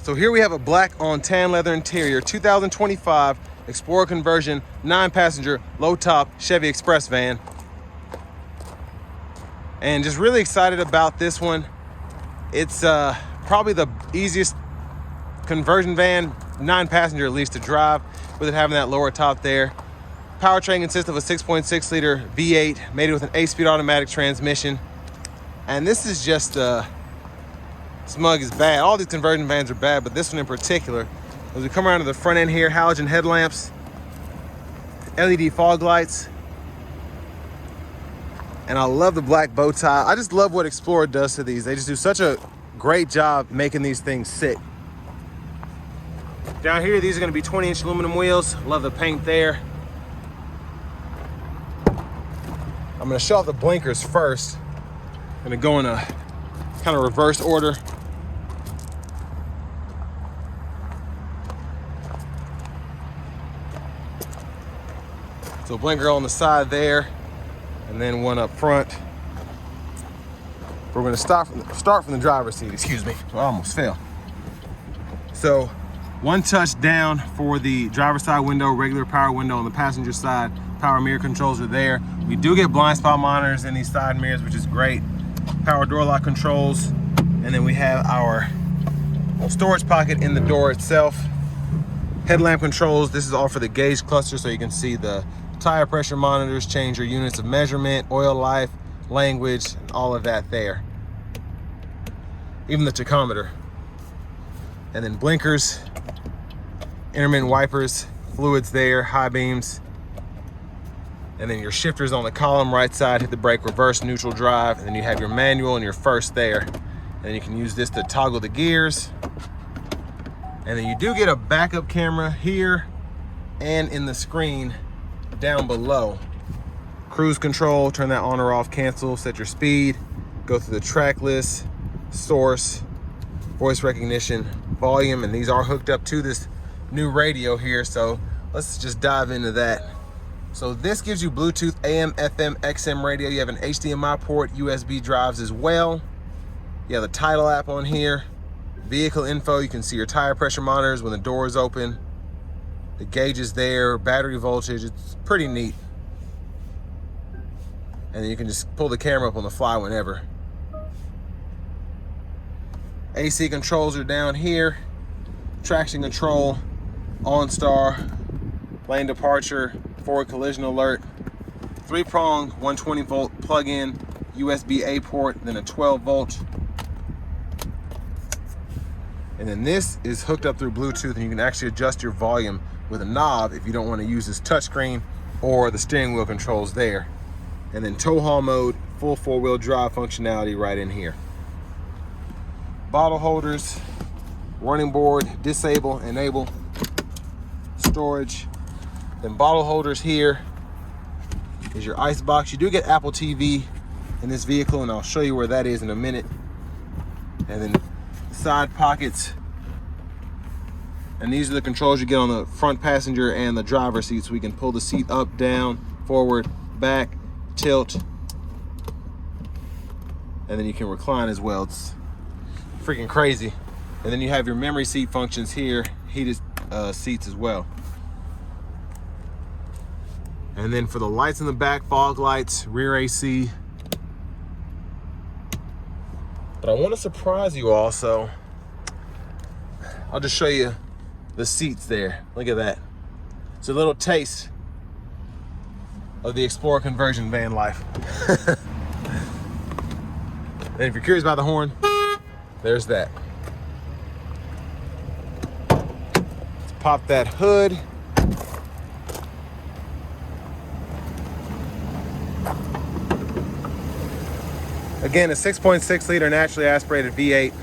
So here we have a black on tan leather interior, 2025 Explorer conversion, 9-passenger, low top Chevy Express van. And just really excited about this one. It's probably the easiest conversion van, 9-passenger at least, to drive, with it having that lower top there. Powertrain consists of a 6.6 liter V8 mated with an 8-speed automatic transmission. And this is just, smug is bad. All these conversion vans are bad, but this one in particular, as we come around to the front end here, halogen headlamps, LED fog lights, and I love the black bow tie. I just love what Explorer does to these. They just do such a great job making these things sick. Down here, these are gonna be 20-inch aluminum wheels. Love the paint there. I'm gonna show off the blinkers first. I'm gonna go in a kind of reverse order. So blinker on the side there, and then one up front. We're gonna start from the driver's seat, excuse me. I almost fell. So one touch down for the driver's side window, regular power window. On the passenger side, power mirror controls are there. We do get blind spot monitors in these side mirrors, which is great. Power door lock controls. And then we have our storage pocket in the door itself. Headlamp controls. This is all for the gauge cluster, so you can see the tire pressure monitors, change your units of measurement, oil life, language, all of that there. Even the tachometer. And then blinkers, intermittent wipers, fluids there, high beams. And then your shifters on the column right side, hit the brake, reverse, neutral drive. And then you have your manual and your first there. And you can use this to toggle the gears. And then you do get a backup camera here and in the screen down below. Cruise control, turn that on or off, cancel, set your speed, go through the track list, source, voice recognition, volume, and these are hooked up to this new radio here, so let's just dive into that. So this gives you Bluetooth, AM, FM, XM radio. You have an HDMI port, USB drives as well. You have the title app on here, vehicle info, you can see your tire pressure monitors when the door is open, the gauges there, battery voltage, it's pretty neat. And then you can just pull the camera up on the fly whenever. AC controls are down here, traction control, OnStar, lane departure, forward collision alert, 3-prong 120 volt plug-in, USB-A port, then a 12 volt. And then this is hooked up through Bluetooth, and you can actually adjust your volume with a knob if you don't want to use this touchscreen, or the steering wheel controls there. And then tow haul mode, full 4-wheel drive functionality right in here. Bottle holders, running board, disable, enable, storage. Then bottle holders here is your ice box. You do get Apple TV in this vehicle, and I'll show you where that is in a minute. And then side pockets. And these are the controls you get on the front passenger and the driver's seat, so we can pull the seat up, down, forward, back, tilt, and then you can recline as well. It's freaking crazy. And then you have your memory seat functions here, heated seats as well. And then for the lights in the back, fog lights, rear AC. But I want to surprise you all, so I'll just show you the seats there. Look at that. It's a little taste of the Explorer conversion van life. And if you're curious about the horn, there's that. Let's pop that hood. Again, a 6.6 liter naturally aspirated V8.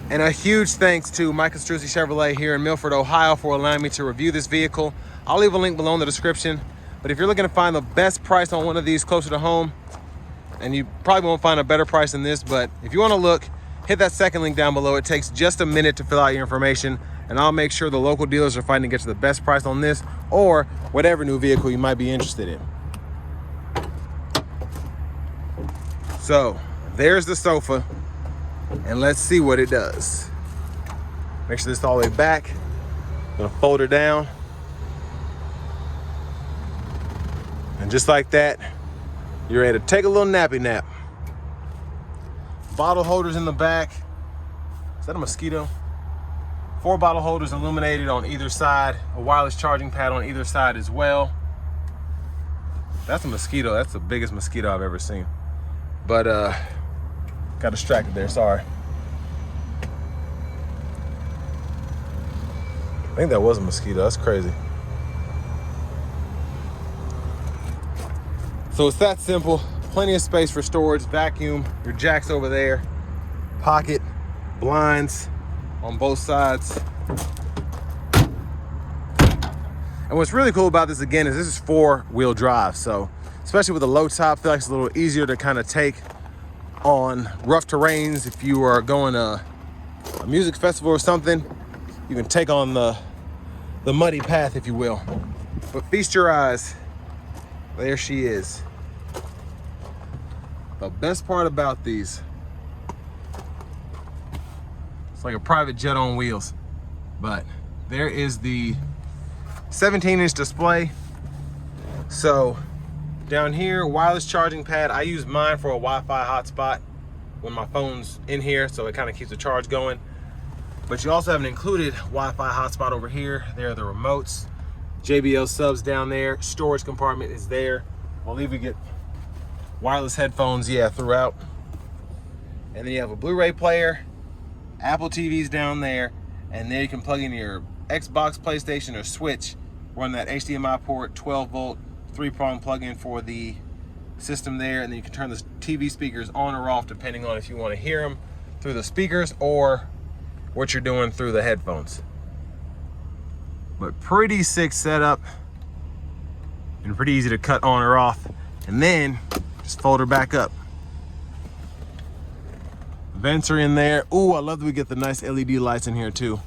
And a huge thanks to Mike Castrucci Chevrolet here in Milford, Ohio, for allowing me to review this vehicle. I'll leave a link below in the description. But if you're looking to find the best price on one of these closer to home, and you probably won't find a better price than this, but if you want to look, hit that second link down below. It takes just a minute to fill out your information, and I'll make sure the local dealers are fighting to get you the best price on this or whatever new vehicle you might be interested in. So there's the sofa. and let's see what it does. Make sure this is all the way back. I'm gonna fold her down. And just like that, you're ready to take a little nappy nap. Bottle holders in the back. Is that a mosquito? 4 bottle holders illuminated on either side. A wireless charging pad on either side as well. That's a mosquito. That's the biggest mosquito I've ever seen. But got distracted there, sorry. I think that was a mosquito, that's crazy. So it's that simple. Plenty of space for storage, vacuum, your jacks over there, pocket, blinds on both sides. And what's really cool about this, again, is this is 4-wheel drive. So especially with a low top, I feel like it's a little easier to kind of take on rough terrains. If you are going to a music festival or something, you can take on the muddy path, if you will. But feast your eyes. There she is. The best part about these, it's like a private jet on wheels. But there is the 17-inch display. So down here, wireless charging pad. I use mine for a Wi-Fi hotspot when my phone's in here, so it kind of keeps the charge going. But you also have an included Wi-Fi hotspot over here. There are the remotes. JBL subs down there. Storage compartment is there. We'll even get wireless headphones, yeah, throughout. And then you have a Blu-ray player, Apple TVs down there, and there you can plug in your Xbox, PlayStation, or Switch, run that HDMI port, 12-volt, 3-prong plug-in for the system there, and then you can turn the TV speakers on or off depending on if you want to hear them through the speakers or what you're doing through the headphones. But pretty sick setup and pretty easy to cut on or off. And then just fold her back up. Vents are in there. Ooh, I love that we get the nice LED lights in here too.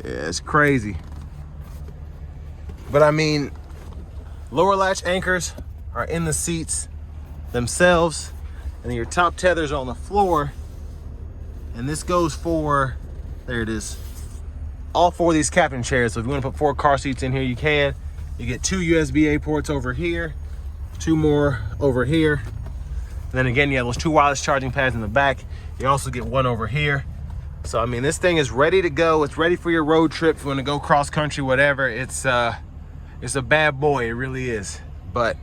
Yeah, it's crazy. But I mean, lower latch anchors are in the seats themselves, and then your top tether's on the floor. And this goes for, there it is, all 4 of these captain chairs. So if you want to put 4 car seats in here, you can. You get 2 USB-A ports over here, 2 more over here. And then again, you have those 2 wireless charging pads in the back. You also get 1 over here. So I mean, this thing is ready to go. It's ready for your road trip. If you want to go cross country, whatever. It's a bad boy, it really is. But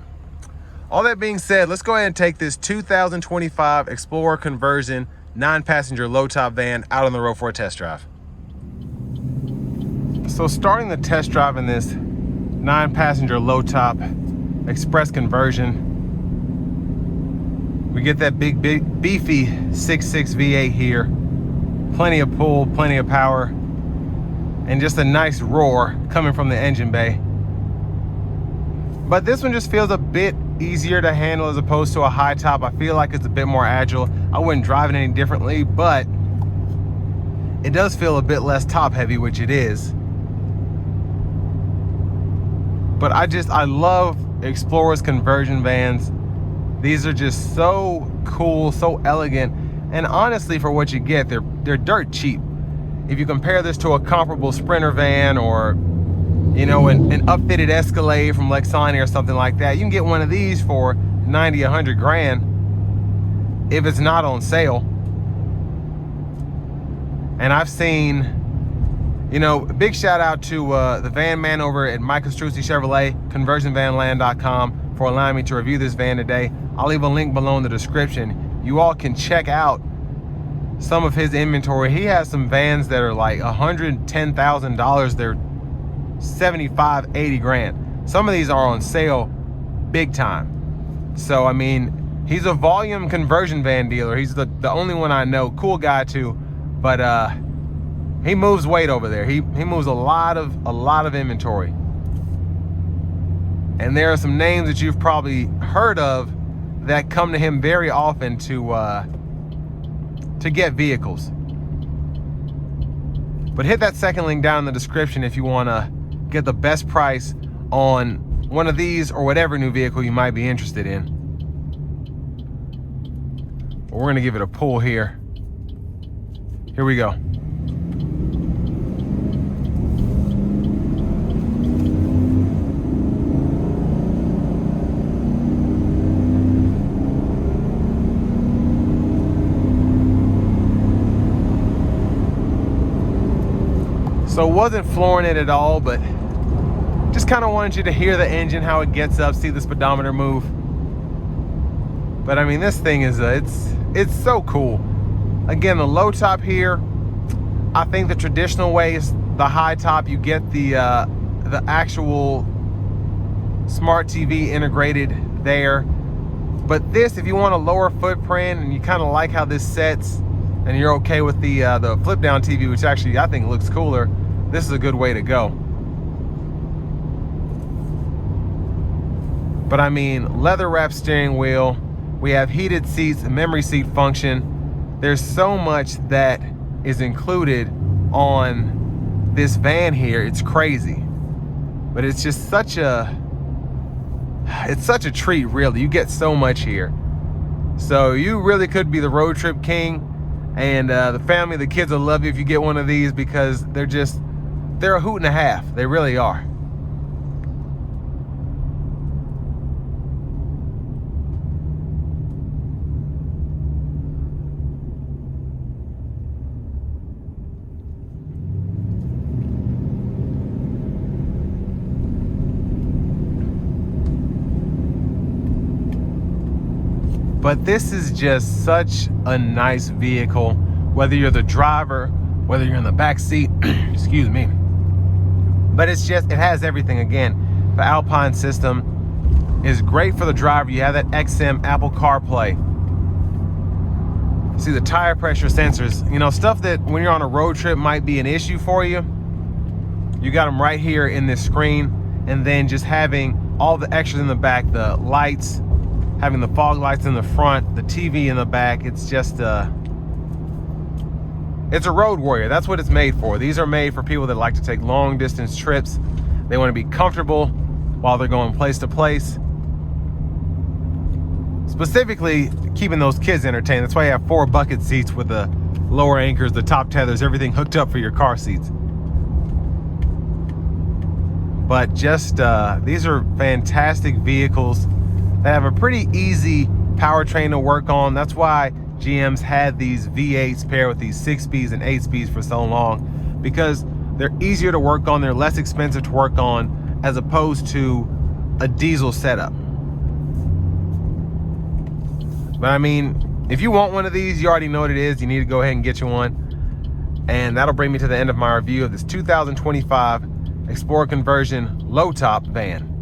all that being said, let's go ahead and take this 2025 Explorer conversion 9-passenger low top van out on the road for a test drive. So starting the test drive in this 9-passenger low top express conversion, we get that big beefy 6.6 V8 here. Plenty of pull, plenty of power, and just a nice roar coming from the engine bay. But this one just feels a bit easier to handle as opposed to a high top. I feel like it's a bit more agile. I wouldn't drive it any differently, but it does feel a bit less top heavy, which it is. But I love Explorer's conversion vans. These are just so cool, so elegant, and honestly, for what you get, they're dirt cheap. If you compare this to a comparable Sprinter van or, you know, an upfitted Escalade from Lexani or something like that, you can get one of these for 90, 100 grand if it's not on sale. And I've seen, you know, big shout out to the van man over at Mike Castrucci Chevrolet, conversionvanland.com, for allowing me to review this van today. I'll leave a link below in the description. You all can check out some of his inventory. He has some vans that are like $110,000. They're 75, 80 grand. Some of these are on sale big time. So, I mean, he's a volume conversion van dealer. He's the only one I know. Cool guy too. But he moves weight over there. He moves a lot of inventory. And there are some names that you've probably heard of that come to him very often to get vehicles. But hit that second link down in the description if you want to get the best price on one of these or whatever new vehicle you might be interested in. We're gonna give it a pull here. Here we go. So wasn't flooring it at all, but just kind of wanted you to hear the engine, how it gets up, see the speedometer move. But I mean, this thing is, it's so cool. Again, the low top here, I think the traditional way is the high top. You get the actual smart TV integrated there. But this, if you want a lower footprint and you kind of like how this sets, and you're okay with the flip down TV, which actually I think looks cooler, this is a good way to go. But I mean, leather wrapped steering wheel, we have heated seats, memory seat function. There's so much that is included on this van here. It's crazy, but it's just such a treat, really. You get so much here. So you really could be the road trip king, and the family, the kids will love you if you get one of these, because they're a hoot and a half. They really are. But this is just such a nice vehicle, whether you're the driver, whether you're in the back seat, excuse me. But it has everything. Again, the Alpine system is great for the driver. You have that XM Apple CarPlay. See the tire pressure sensors, you know, stuff that when you're on a road trip might be an issue for you. You got them right here in this screen. And then just having all the extras in the back, the lights, having the fog lights in the front, the TV in the back. It's just it's a road warrior. That's what it's made for. These are made for people that like to take long distance trips. They want to be comfortable while they're going place to place. Specifically keeping those kids entertained. That's why you have 4 bucket seats with the lower anchors, the top tethers, everything hooked up for your car seats. But just these are fantastic vehicles. They have a pretty easy powertrain to work on. That's why GM's had these V8s paired with these 6-speeds and 8-speeds for so long, because they're easier to work on, they're less expensive to work on, as opposed to a diesel setup. But I mean, if you want one of these, you already know what it is. You need to go ahead and get you one. And that'll bring me to the end of my review of this 2025 Explorer conversion low top van.